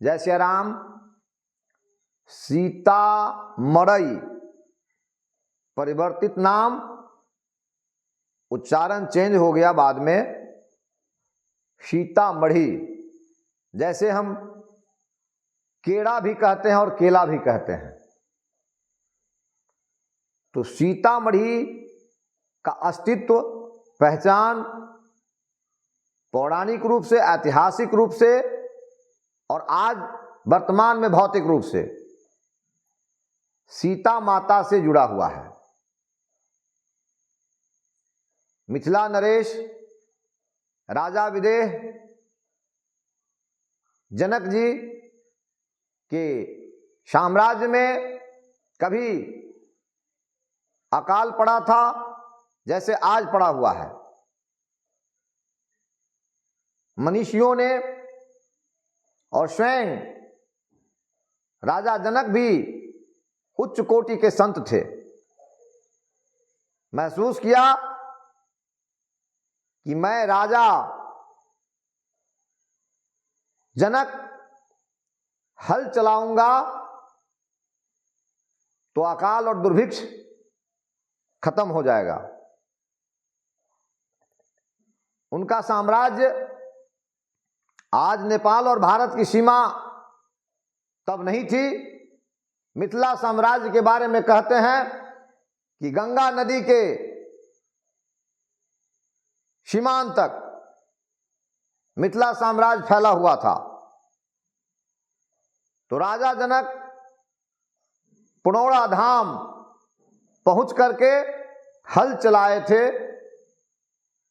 जय श्री राम। सीतामढ़ई परिवर्तित नाम, उच्चारण चेंज हो गया बाद में सीतामढ़ी। जैसे हम केड़ा भी कहते हैं और केला भी कहते हैं, तो सीतामढ़ी का अस्तित्व, पहचान पौराणिक रूप से, ऐतिहासिक रूप से और आज वर्तमान में भौतिक रूप से सीता माता से जुड़ा हुआ है। मिथिला नरेश राजा विदेह जनक जी के साम्राज्य में कभी अकाल पड़ा था जैसे आज पड़ा हुआ है। मनीषियों ने और स्वयं राजा जनक भी उच्च कोटि के संत थे। महसूस किया कि मैं राजा जनक हल चलाऊंगा तो अकाल और दुर्भिक्ष खत्म हो जाएगा। उनका साम्राज्य आज नेपाल और भारत की सीमा तब नहीं थी। मिथिला साम्राज्य के बारे में कहते हैं कि गंगा नदी के सीमांत तक मिथिला साम्राज्य फैला हुआ था। तो राजा जनक पुनौरा धाम पहुंच करके हल चलाए थे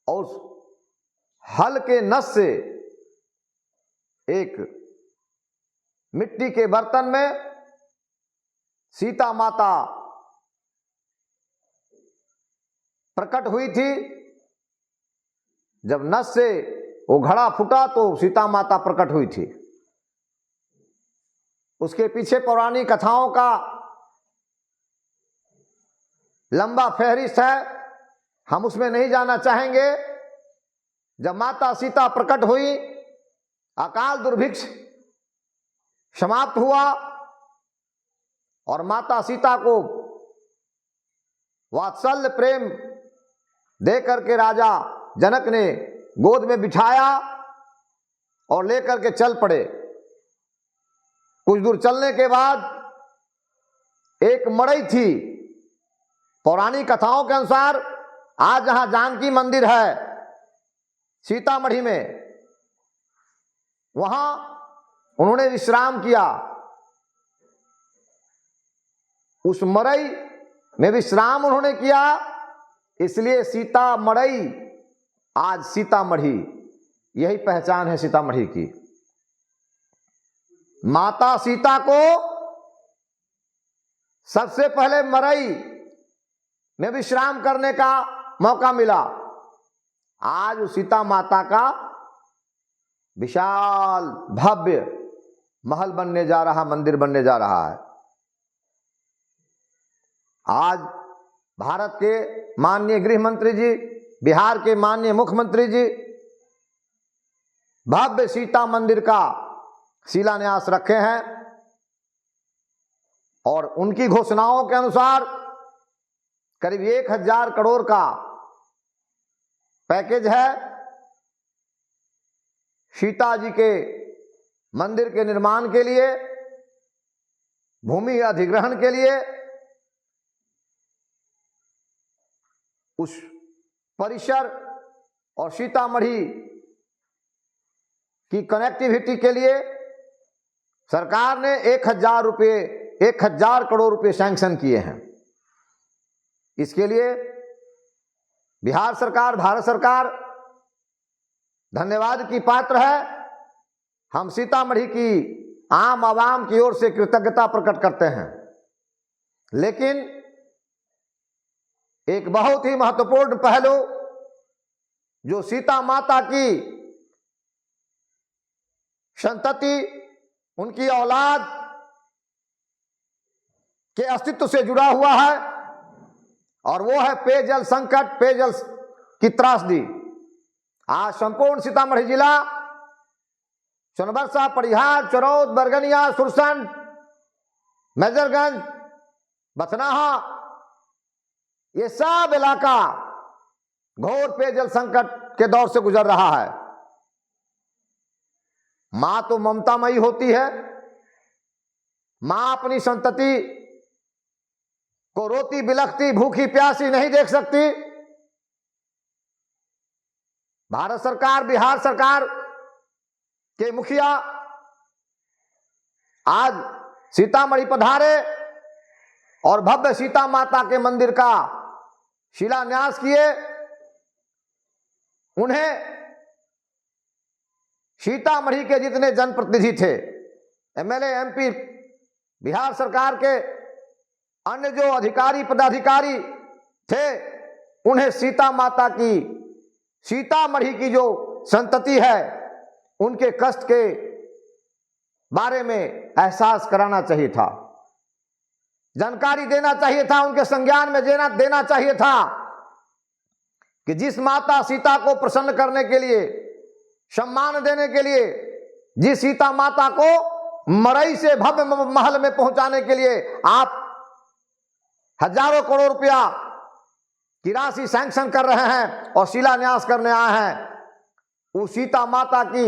और उस हल के नस से एक मिट्टी के बर्तन में सीता माता प्रकट हुई थी। जब नस से वो घड़ा फूटा तो सीता माता प्रकट हुई थी। उसके पीछे पौराणिक कथाओं का लंबा फहरिस्त है, हम उसमें नहीं जाना चाहेंगे। जब माता सीता प्रकट हुई, अकाल दुर्भिक्ष समाप्त हुआ और माता सीता को वात्सल्य प्रेम दे करके राजा जनक ने गोद में बिठाया और लेकर के चल पड़े। कुछ दूर चलने के बाद एक मड़ई थी। पौराणिक कथाओं के अनुसार आज जहां जानकी मंदिर है सीतामढ़ी में, वहां उन्होंने विश्राम किया। उस मड़ई में विश्राम उन्होंने किया, इसलिए सीतामढ़ई आज सीतामढ़ी, यही पहचान है सीतामढ़ी की। माता सीता को सबसे पहले मड़ई में विश्राम करने का मौका मिला। आज उस सीता माता का विशाल भव्य महल बनने जा रहा, मंदिर बनने जा रहा है। आज भारत के माननीय गृह मंत्री जी, बिहार के माननीय मुख्यमंत्री जी भव्य सीता मंदिर का शिलान्यास रखे हैं और उनकी घोषणाओं के अनुसार करीब 1000 करोड़ का पैकेज है सीता जी के मंदिर के निर्माण के लिए, भूमि अधिग्रहण के लिए, उस परिसर और सीतामढ़ी की कनेक्टिविटी के लिए सरकार ने 1000 करोड़ रुपए सैंक्शन किए हैं। इसके लिए बिहार सरकार, भारत सरकार धन्यवाद की पात्र है। हम सीतामढ़ी की आम आवाम की ओर से कृतज्ञता प्रकट करते हैं। लेकिन एक बहुत ही महत्वपूर्ण पहलू जो सीता माता की संतति, उनकी औलाद के अस्तित्व से जुड़ा हुआ है और वो है पेयजल संकट, पेयजल की त्रासदी। आज संपूर्ण सीतामढ़ी जिला सोनबरसा, परिहार, चरौद, बरगनिया, सुरसंड, मेजरगंज, बथनाहा, ये सब इलाका घोर पेयजल संकट के दौर से गुजर रहा है। मां तो ममतामयी होती है, मां अपनी संतति को रोती बिलखती भूखी प्यासी नहीं देख सकती। भारत सरकार, बिहार सरकार के मुखिया आज सीतामढ़ी पधारे और भव्य सीता माता के मंदिर का शिलान्यास किए। उन्हें सीतामढ़ी के जितने जनप्रतिनिधि थे, एमएलए, एमपी, बिहार सरकार के अन्य जो अधिकारी पदाधिकारी थे, उन्हें सीता माता की, सीतामढ़ी की जो संतति है, उनके कष्ट के बारे में एहसास कराना चाहिए था, जानकारी देना चाहिए था, उनके संज्ञान में देना चाहिए था कि जिस माता सीता को प्रसन्न करने के लिए, सम्मान देने के लिए, जिस सीता माता को मड़ई से भव्य महल में पहुंचाने के लिए आप हजारों करोड़ रुपया की राशि सैंक्शन कर रहे हैं और शिलान्यास करने आए हैं, उस सीता माता की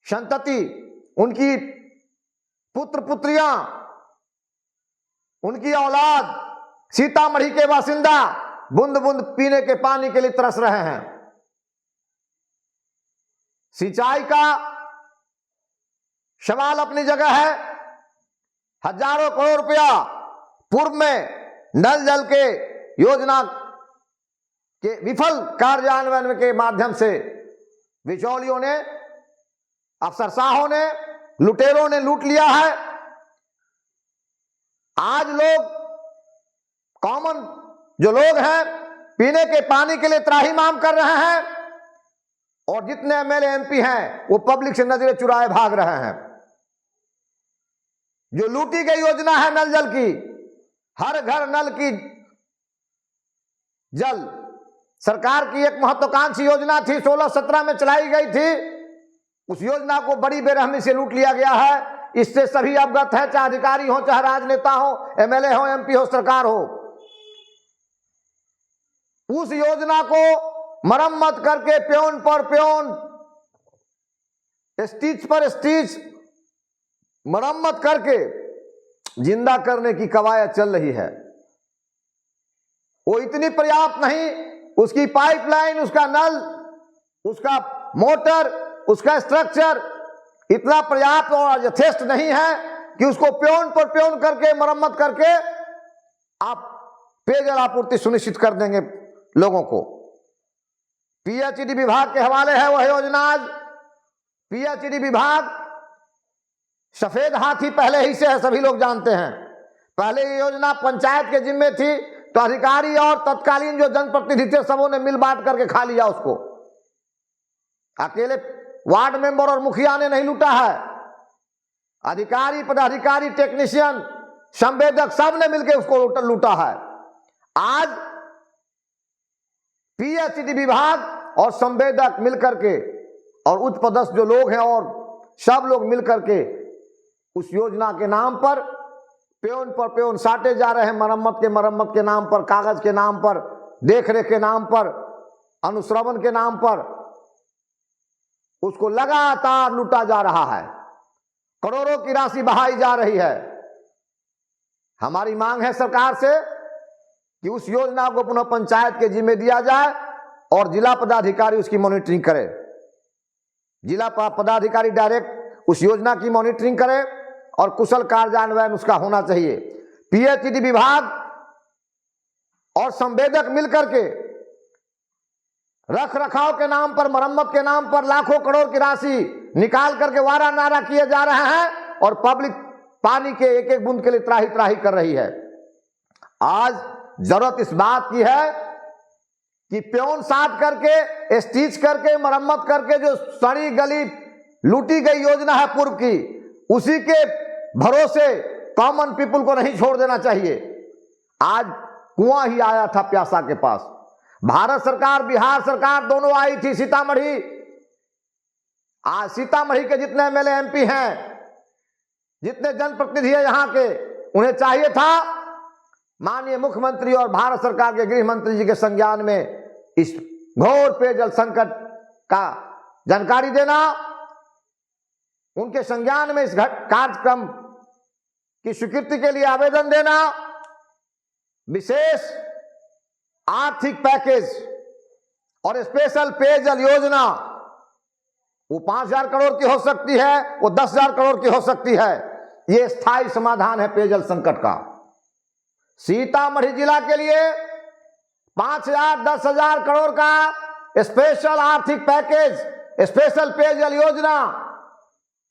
संतति, उनकी पुत्र पुत्रियां, उनकी औलाद, सीतामढ़ी के बासिंदा बूंद बूंद पीने के पानी के लिए तरस रहे हैं। सिंचाई का सवाल अपनी जगह है, हजारों करोड़ रुपया पूर्व में नल जल के योजना के विफल कार्यान्वयन के माध्यम से बिचौलियों ने, अफसरशाहों ने, लुटेरों ने लूट लिया है। आज लोग, कॉमन जो लोग हैं, पीने के पानी के लिए त्राही माम कर रहे हैं और जितने एमएलए, एमपी हैं वो पब्लिक से नजरें चुराए भाग रहे हैं। जो लूटी गई योजना है नल जल की, हर घर नल की जल, सरकार की एक महत्वाकांक्षी योजना थी, 16-17 में चलाई गई थी। उस योजना को बड़ी बेरहमी से लूट लिया गया है। इससे सभी अवगत है, चाहे अधिकारी हो, चाहे राजनेता हो, एमएलए हो, एमपी हो, सरकार हो। उस योजना को मरम्मत करके प्योन पर प्योन, स्टिच पर स्टिच मरम्मत करके जिंदा करने की कवायद चल रही है। वो इतनी पर्याप्त नहीं, उसकी पाइपलाइन, उसका नल, उसका मोटर, उसका स्ट्रक्चर इतना पर्याप्त और यथेष्ट नहीं है कि उसको प्योन पर प्योन करके मरम्मत करके आप पेयजल आपूर्ति सुनिश्चित कर देंगे लोगों को। पीएचईडी विभाग के हवाले है वह योजना। आज पीएचईडी विभाग सफेद हाथी पहले ही से है, सभी लोग जानते हैं। पहले ये योजना पंचायत के जिम्मे थी, तो अधिकारी और तत्कालीन जो जनप्रतिनिधि थे सबों ने मिल बांट करके खा लिया उसको। अकेले वार्ड मेंबर और मुखिया ने नहीं लूटा है, अधिकारी, पदाधिकारी, टेक्नीशियन, संवेदक सब ने मिलकर उसको लूटा है। आज पीएचईडी विभाग और संवेदक मिलकर के और उच्च पदस्थ जो लोग हैं और सब लोग मिलकर के उस योजना के नाम पर प्योन पर प्योन साटे जा रहे हैं। मरम्मत के नाम पर, कागज के नाम पर, देखरेख के नाम पर, अनुश्रवण के नाम पर उसको लगातार लूटा जा रहा है। करोड़ों की राशि बहाई जा रही है। हमारी मांग है सरकार से कि उस योजना को पुनः पंचायत के जिम्मे दिया जाए और जिला पदाधिकारी उसकी मॉनिटरिंग करे। जिला पदाधिकारी डायरेक्ट उस योजना की मॉनिटरिंग करे और कुशल कार्यान्वयन उसका होना चाहिए। पीएचईडी विभाग और संवेदक मिलकर के रख रखाव के नाम पर, मरम्मत के नाम पर लाखों करोड़ की राशि निकाल करके वारा नारा किए जा रहे हैं और पब्लिक पानी के एक एक बूंद के लिए त्राही त्राही कर रही है। आज जरूरत इस बात की है कि प्योन साट करके, स्टिच करके, मरम्मत करके जो सड़ी गली लूटी गई योजना है पूर्व की, उसी के भरोसे कॉमन पीपल को नहीं छोड़ देना चाहिए। आज कुआं ही आया था प्यासा के पास। भारत सरकार, बिहार सरकार दोनों आई थी सीतामढ़ी आज सीतामढ़ी के जितने एमएलए एमपी हैं, जितने जनप्रतिनिधि हैं यहाँ के, उन्हें चाहिए था माननीय मुख्यमंत्री और भारत सरकार के गृह मंत्री जी के संज्ञान में इस घोर पेयजल संकट का जानकारी देना, उनके संज्ञान में इस कार्यक्रम की स्वीकृति के लिए आवेदन देना, विशेष आर्थिक पैकेज और स्पेशल पेयजल योजना, वो 5,000 करोड़ की हो सकती है, वो 10,000 करोड़ की हो सकती है। ये स्थायी समाधान है पेयजल संकट का। सीतामढ़ी जिला के लिए 5,000 10,000 करोड़ का स्पेशल आर्थिक पैकेज, स्पेशल पेयजल योजना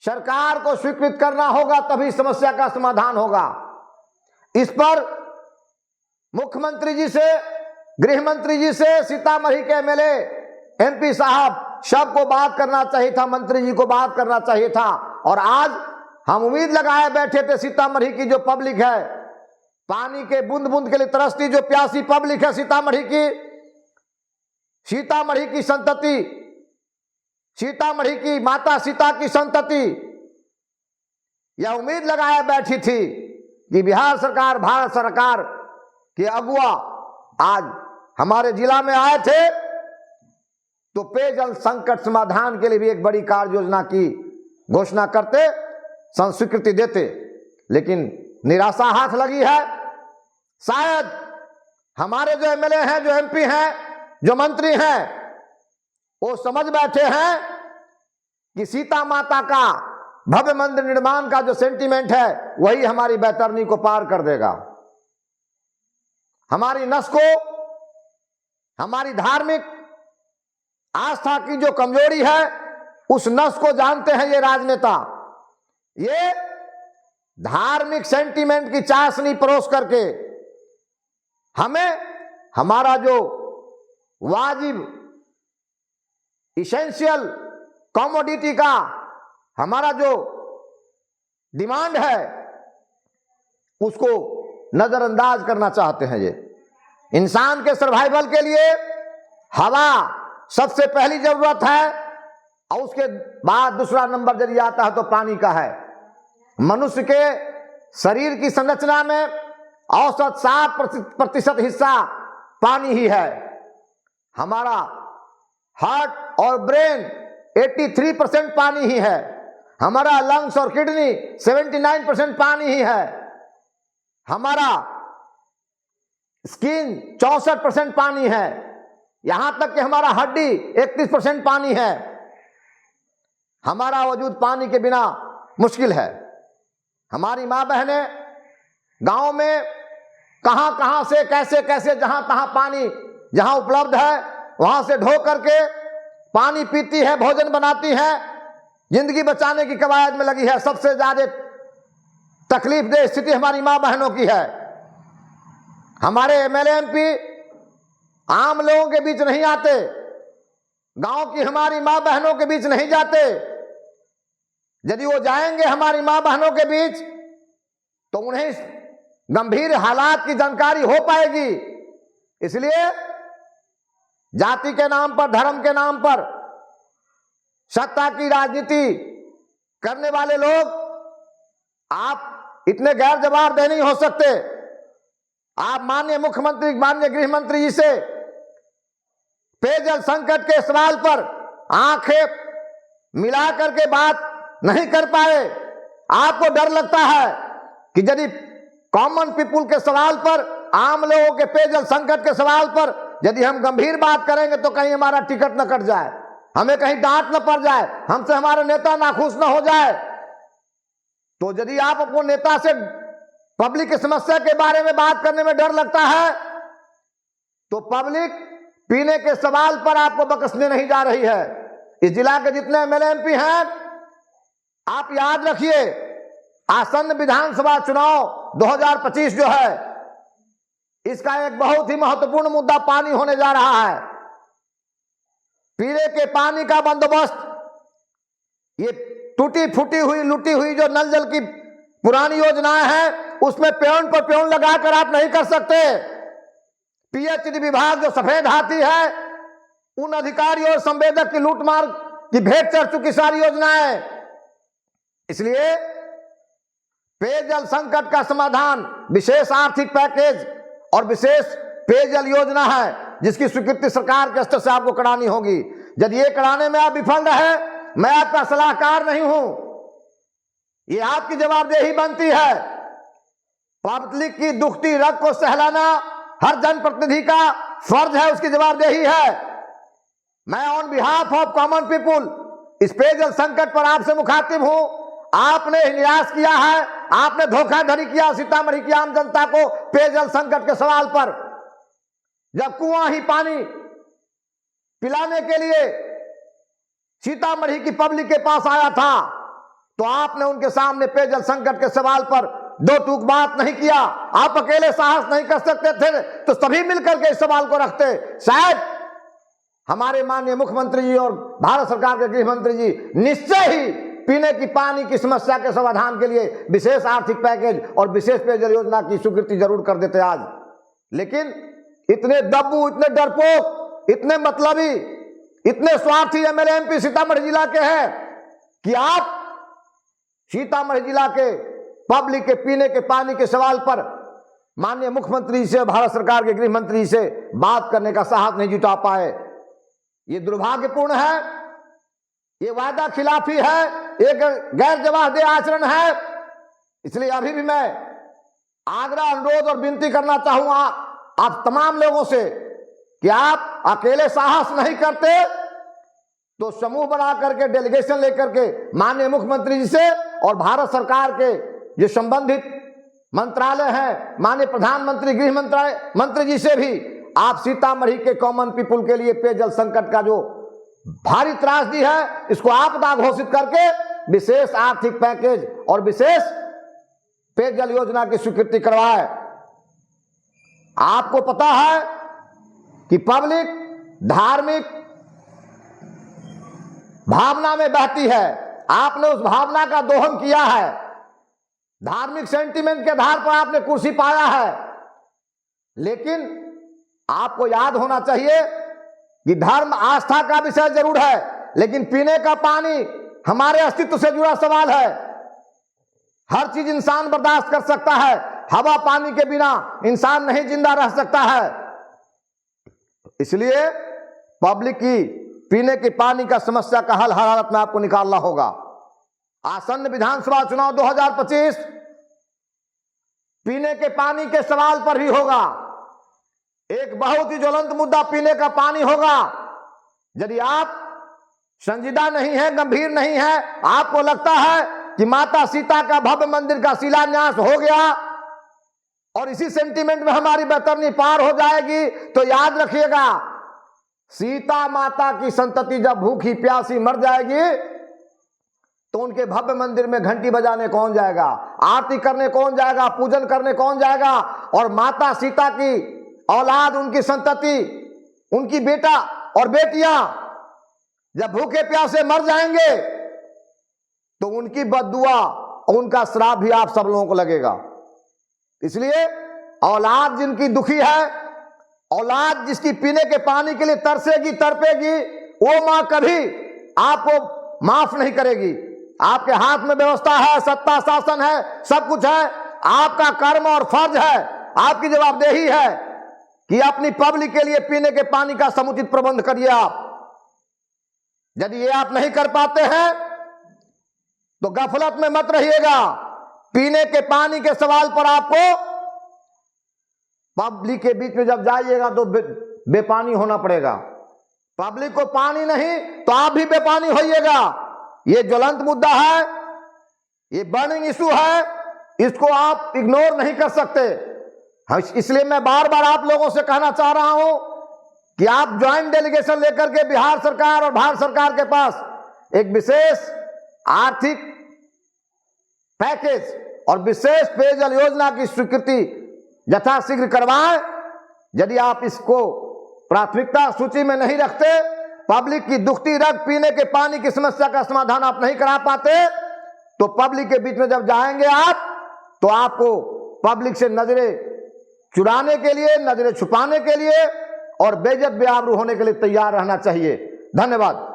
सरकार को स्वीकृत करना होगा, तभी समस्या का समाधान होगा। इस पर मुख्यमंत्री जी से, गृह मंत्री जी से, सीतामढ़ी के एमएलए एमपी साहब सबको बात करना चाहिए था, मंत्री जी को बात करना चाहिए था। और आज हम उम्मीद लगाए बैठे थे सीतामढ़ी की जो पब्लिक है, पानी के बूंद बूंद के लिए तरसती जो प्यासी पब्लिक है सीतामढ़ी की, सीतामढ़ी की संतति, सीतामढ़ी की माता सीता की संतति, यह उम्मीद लगाए बैठी थी कि बिहार सरकार, भारत सरकार के अगुआ आज हमारे जिला में आए थे तो पेयजल संकट समाधान के लिए भी एक बड़ी कार्य योजना की घोषणा करते, स्वीकृति देते, लेकिन निराशा हाथ लगी है। शायद हमारे जो एमएलए हैं, जो एमपी हैं, जो मंत्री हैं, वो समझ बैठे हैं कि सीता माता का भव्य मंदिर निर्माण का जो सेंटीमेंट है वही हमारी बैतरनी को पार कर देगा। हमारी नस को, हमारी धार्मिक आस्था की जो कमजोरी है, उस नस को जानते हैं ये राजनेता। ये धार्मिक सेंटीमेंट की चाशनी परोस करके हमें हमारा जो वाजिब इसेंशियल कमोडिटी का हमारा जो डिमांड है उसको नजरअंदाज करना चाहते हैं। ये इंसान के सर्वाइवल के लिए हवा सबसे पहली जरूरत है और उसके बाद दूसरा नंबर यदि आता है तो पानी का है। मनुष्य के शरीर की संरचना में औसत 7% हिस्सा पानी ही है। हमारा हार्ट और ब्रेन 83% पानी ही है। हमारा लंग्स और किडनी 79% पानी ही है। हमारा स्किन 64% पानी है। यहां तक कि हमारा हड्डी 31% पानी है। हमारा वजूद पानी के बिना मुश्किल है। हमारी माँ बहनें गांव में कहां कहां से कैसे कैसे जहां तहां पानी जहां उपलब्ध है वहां से ढो करके पानी पीती है, भोजन बनाती है, जिंदगी बचाने की कवायद में लगी है। सबसे ज्यादा तकलीफदेह स्थिति हमारी माँ बहनों की है। हमारे एमएलए एमपी आम लोगों के बीच नहीं आते, गांव की हमारी माँ बहनों के बीच नहीं जाते। यदि वो जाएंगे हमारी माँ बहनों के बीच तो उन्हें गंभीर हालात की जानकारी हो पाएगी। इसलिए जाति के नाम पर, धर्म के नाम पर सत्ता की राजनीति करने वाले लोग आप इतने गैर जवाबदेह नहीं हो सकते। आप माननीय मुख्यमंत्री, माननीय गृह मंत्री जी से पेयजल संकट के सवाल पर आंखें मिला करके बात नहीं कर पाए। आपको डर लगता है कि यदि कॉमन पीपुल के सवाल पर, आम लोगों के पेयजल संकट के सवाल पर यदि हम गंभीर बात करेंगे तो कहीं हमारा टिकट न कट जाए, हमें कहीं डांट न पड़ जाए, हमसे हमारे नेता नाखुश न हो जाए। तो यदि आप अपने नेता से पब्लिक की समस्या के बारे में बात करने में डर लगता है तो पब्लिक पीने के सवाल पर आपको बख्शने नहीं जा रही है। इस जिला के जितने एमएलए एमपी हैं, आप याद रखिए, आसन्न विधानसभा चुनाव 2025 जो है, इसका एक बहुत ही महत्वपूर्ण मुद्दा पानी होने जा रहा है। पीने के पानी का बंदोबस्त, ये टूटी फूटी हुई, लूटी हुई जो नल जल की पुरानी योजनाएं हैं, उसमें प्योन पर प्योन लगाकर आप नहीं कर सकते। पीएचडी विभाग जो सफेद हाथी है, उन अधिकारियों और संवेदक की लूटमार कि भेंट चढ़ चुकी सारी योजनाएं। इसलिए पेयजल संकट का समाधान विशेष आर्थिक पैकेज और विशेष पेयजल योजना है, जिसकी स्वीकृति सरकार के स्तर से आपको करानी होगी। यदि ये कराने में आप विफल रहे, मैं आपका सलाहकार नहीं हूं, ये आपकी जवाबदेही बनती है। पब्लिक की दुखती रग को सहलाना हर जनप्रतिनिधि का फर्ज है, उसकी जवाबदेही है। मैं on behalf of common people इस पेयजल संकट पर आपसे मुखातिब हूं। आपने निराश किया है, आपने धोखाधड़ी किया सीतामढ़ी की आम जनता को पेयजल संकट के सवाल पर। जब कुआं ही पानी पिलाने के लिए सीतामढ़ी की पब्लिक के पास आया था, तो आपने उनके सामने पेयजल संकट के सवाल पर दो टूक बात नहीं किया। आप अकेले साहस नहीं कर सकते थे तो सभी मिलकर के इस सवाल को रखते। शायद हमारे माननीय मुख्यमंत्री जी और भारत सरकार के गृह मंत्री जी निश्चय ही पीने की पानी की समस्या के समाधान के लिए विशेष आर्थिक पैकेज और विशेष पेयजल योजना की स्वीकृति जरूर कर देते आज। लेकिन इतने दब्बू, इतने डरपोक, इतने मतलबी, इतने स्वार्थी एमएलए एमपी सीतामढ़ी जिला के हैं कि आप सीतामढ़ी जिला के पब्लिक के पीने के पानी के सवाल पर माननीय मुख्यमंत्री से, भारत सरकार के गृह मंत्री से बात करने का साहस नहीं जुटा पाए। ये दुर्भाग्यपूर्ण है, ये वादा खिलाफी है, एक गैर जवाबदेह आचरण है। इसलिए अभी भी मैं आग्रह, अनुरोध और विनती करना चाहूंगा आप तमाम लोगों से कि आप अकेले साहस नहीं करते तो समूह बना करके डेलीगेशन लेकर के माननीय मुख्यमंत्री जी से और भारत सरकार के जो संबंधित मंत्रालय हैं, माननीय प्रधानमंत्री, गृह मंत्री जी से भी आप सीतामढ़ी के कॉमन पीपुल के लिए पेयजल संकट का जो भारी त्रासदी है, इसको आपदा घोषित करके विशेष आर्थिक पैकेज और विशेष पेयजल योजना की स्वीकृति करवाए। आपको पता है कि पब्लिक धार्मिक भावना में बहती है, आपने उस भावना का दोहन किया है, धार्मिक सेंटीमेंट के आधार पर आपने कुर्सी पाया है। लेकिन आपको याद होना चाहिए कि धर्म आस्था का विषय जरूर है, लेकिन पीने का पानी हमारे अस्तित्व से जुड़ा सवाल है। हर चीज इंसान बर्दाश्त कर सकता है, हवा पानी के बिना इंसान नहीं जिंदा रह सकता है। इसलिए पब्लिक की पीने के पानी का समस्या का हल हर हालत में आपको निकालना होगा। आसन्न विधानसभा चुनाव 2025 पीने के पानी के सवाल पर भी होगा। एक बहुत ही ज्वलंत मुद्दा पीने का पानी होगा। यदि आप संजीदा नहीं है, गंभीर नहीं है, आपको लगता है कि माता सीता का भव्य मंदिर का शिलान्यास हो गया और इसी सेंटीमेंट में हमारी बैतरनी पार हो जाएगी, तो याद रखिएगा, सीता माता की संतति जब भूखी प्यासी मर जाएगी तो उनके भव्य मंदिर में घंटी बजाने कौन जाएगा, आरती करने कौन जाएगा, पूजन करने कौन जाएगा। और माता सीता की औलाद, उनकी संतति, उनकी बेटा और बेटियां जब भूखे प्यासे मर जाएंगे तो उनकी बद्दुआ और उनका श्राप भी आप सब लोगों को लगेगा। इसलिए औलाद जिनकी दुखी है, औलाद जिसकी पीने के पानी के लिए तरसेगी, तड़पेगी, वो मां कभी आपको माफ नहीं करेगी। आपके हाथ में व्यवस्था है, सत्ता शासन है, सब कुछ है। आपका कर्म और फर्ज है, आपकी जवाबदेही है कि अपनी पब्लिक के लिए पीने के पानी का समुचित प्रबंध करिए आप। यदि ये आप नहीं कर पाते हैं तो गफलत में मत रहिएगा। पीने के पानी के सवाल पर आपको पब्लिक के बीच में जब जाइएगा तो बेपानी होना पड़ेगा। पब्लिक को पानी नहीं तो आप भी बेपानी होइएगा। ये ज्वलंत मुद्दा है, ये बर्निंग इशू है, इसको आप इग्नोर नहीं कर सकते। इसलिए मैं बार बार आप लोगों से कहना चाह रहा हूं कि आप ज्वाइंट डेलीगेशन लेकर के बिहार सरकार और भारत सरकार के पास एक विशेष आर्थिक पैकेज और विशेष पेयजल योजना की स्वीकृति यथाशीघ्र करवाएं। यदि आप इसको प्राथमिकता सूची में नहीं रखते, पब्लिक की दुखती रग पीने के पानी की समस्या का समाधान आप नहीं करा पाते, तो पब्लिक के बीच में जब जाएंगे आप, तो आपको पब्लिक से नजरें चुराने के लिए, नजरें छुपाने के लिए और बेइज्जत बेआबरू होने के लिए तैयार रहना चाहिए। धन्यवाद।